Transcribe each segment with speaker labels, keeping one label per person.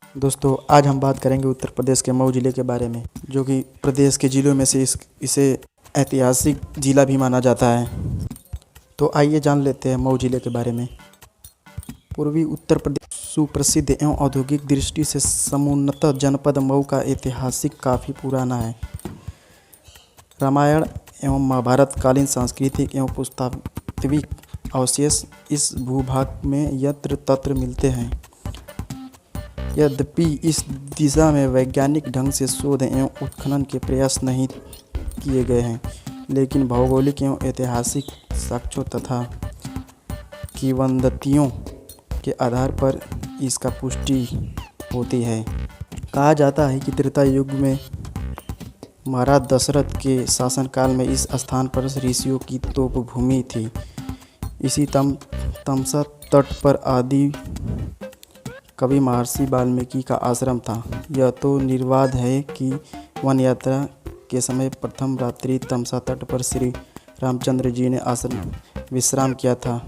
Speaker 1: दोस्तों, आज हम बात करेंगे उत्तर प्रदेश के मऊ ज़िले के बारे में, जो कि प्रदेश के ज़िलों में से इसे ऐतिहासिक ज़िला भी माना जाता है। तो आइए जान लेते हैं मऊ ज़िले के बारे में। पूर्वी उत्तर प्रदेश सुप्रसिद्ध एवं औद्योगिक दृष्टि से समुन्नत जनपद मऊ का ऐतिहासिक काफ़ी पुराना है। रामायण एवं महाभारत कालीन सांस्कृतिक एवं पुरातात्विक अवशेष इस भूभाग में यत्र तत्र मिलते हैं। यद्यपि इस दिशा में वैज्ञानिक ढंग से शोध एवं उत्खनन के प्रयास नहीं किए गए हैं, लेकिन भौगोलिक एवं ऐतिहासिक साक्ष्यों तथा किंवदंतियों के आधार पर इसका पुष्टि होती है। कहा जाता है कि त्रेता युग में महाराज दशरथ के शासनकाल में इस स्थान पर ऋषियों की तोप भूमि थी। इसी तमसा तट पर आदि कवि महर्षि वाल्मीकि का आश्रम था। यह तो निर्वाद है कि वन यात्रा के समय प्रथम रात्रि तमसा तट पर श्री रामचंद्र जी ने आश्रम विश्राम किया था।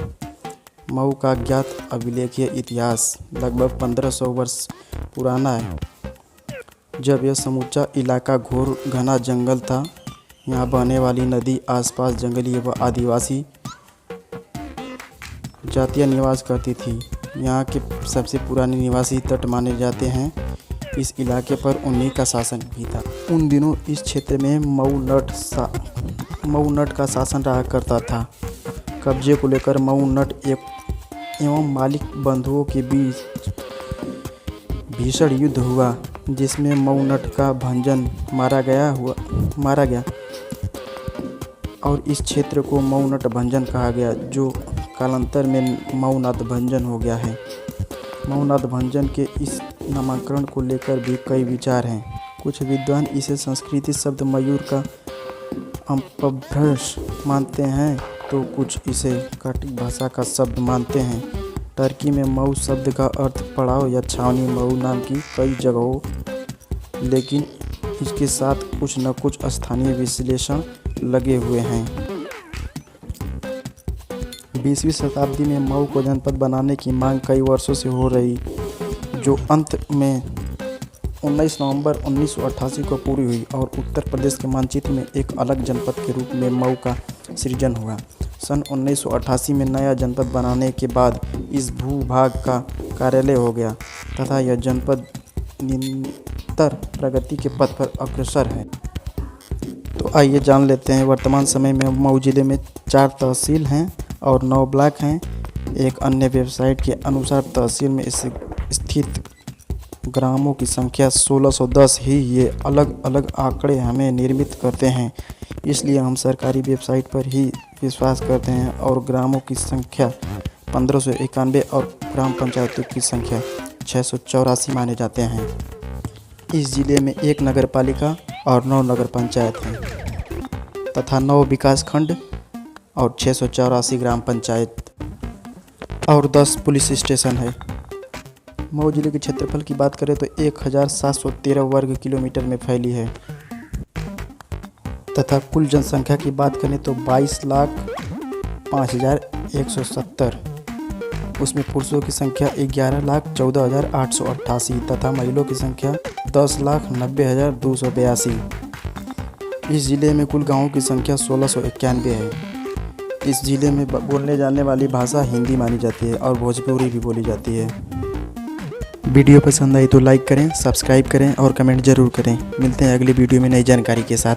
Speaker 1: मऊ का ज्ञात अभिलेखीय इतिहास लगभग 1500 वर्ष पुराना है, जब यह समूचा इलाका घोर घना जंगल था। यहाँ बहने वाली नदी आसपास जंगली व आदिवासी जातियाँ निवास करती थी। यहाँ के सबसे पुराने निवासी तट माने जाते हैं। इस इलाके पर उन्हीं का शासन भी था। उन दिनों इस क्षेत्र में मऊ नट का शासन रहा करता था। कब्जे को लेकर मऊ नट एवं मालिक बंधुओं के बीच भीषण युद्ध हुआ, जिसमें मऊ नट का भंजन मारा गया और इस क्षेत्र को मऊ नट भंजन कहा गया, जो कालांतर में मऊनाथ भंजन हो गया है। मऊनाथ भंजन के इस नामकरण को लेकर भी कई विचार हैं। कुछ विद्वान इसे संस्कृत शब्द मयूर का अपभ्रंश मानते हैं, तो कुछ इसे कर्टिक भाषा का शब्द मानते हैं। टर्की में मऊ शब्द का अर्थ पड़ाव या छावनी मऊ नाम की कई जगहों, लेकिन इसके साथ कुछ न कुछ स्थानीय विश्लेषण लगे हुए हैं। 20वीं शताब्दी में मऊ को जनपद बनाने की मांग कई वर्षों से हो रही, जो अंत में 19 नवंबर 1988 को पूरी हुई और उत्तर प्रदेश के मानचित्र में एक अलग जनपद के रूप में मऊ का सृजन हुआ। सन 1988 में नया जनपद बनाने के बाद इस भूभाग का कार्यालय हो गया तथा यह जनपद निरंतर प्रगति के पथ पर अग्रसर है। तो आइए जान लेते हैं। वर्तमान समय में मऊ जिले में 4 तहसील हैं और 9 ब्लॉक हैं। एक अन्य वेबसाइट के अनुसार तहसील में स्थित ग्रामों की संख्या 1610 ही। ये अलग अलग आंकड़े हमें निर्मित करते हैं, इसलिए हम सरकारी वेबसाइट पर ही विश्वास करते हैं और ग्रामों की संख्या 1591 और ग्राम पंचायतों की संख्या 684 माने जाते हैं। इस जिले में 1 नगर पालिका और 9 नगर पंचायत हैं तथा 9 विकास खंड और 684 ग्राम पंचायत और 10 पुलिस स्टेशन है। मऊ जिले के क्षेत्रफल की बात करें तो 1713 वर्ग किलोमीटर में फैली है तथा कुल जनसंख्या की बात करें तो 22,05,170। उसमें पुरुषों की संख्या 11,14,888 तथा महिलाओं की संख्या 10,90,282। इस जिले में कुल गाँवों की संख्या 1691 है। इस जिले में बोलने जाने वाली भाषा हिंदी मानी जाती है और भोजपुरी भी बोली जाती है। वीडियो पसंद आई तो लाइक करें, सब्सक्राइब करें और कमेंट ज़रूर करें। मिलते हैं अगली वीडियो में नई जानकारी के साथ।